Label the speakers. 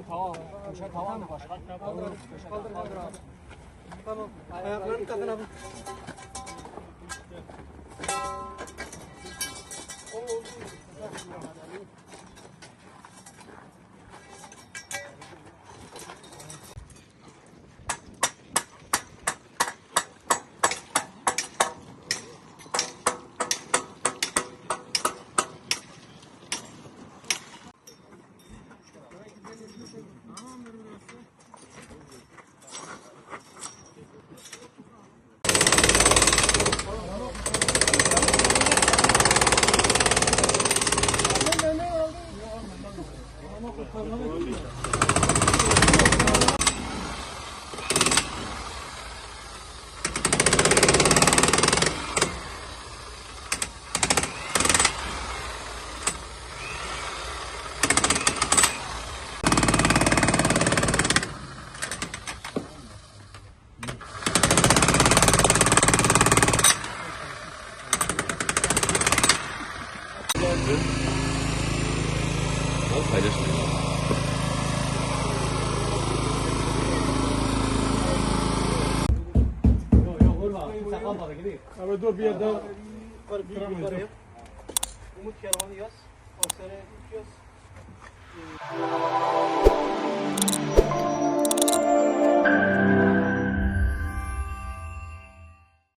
Speaker 1: Tamam. Köşe tamam mı başka? Kaldır. Kaldır abi. Tamam. Ayaklarını takın abi.
Speaker 2: Paylaşmayın.
Speaker 1: Yok vurma. Saklanmadı gibi.
Speaker 3: Ama dur bir yerde
Speaker 1: Yukarı. Umut Kervan'ı yaz.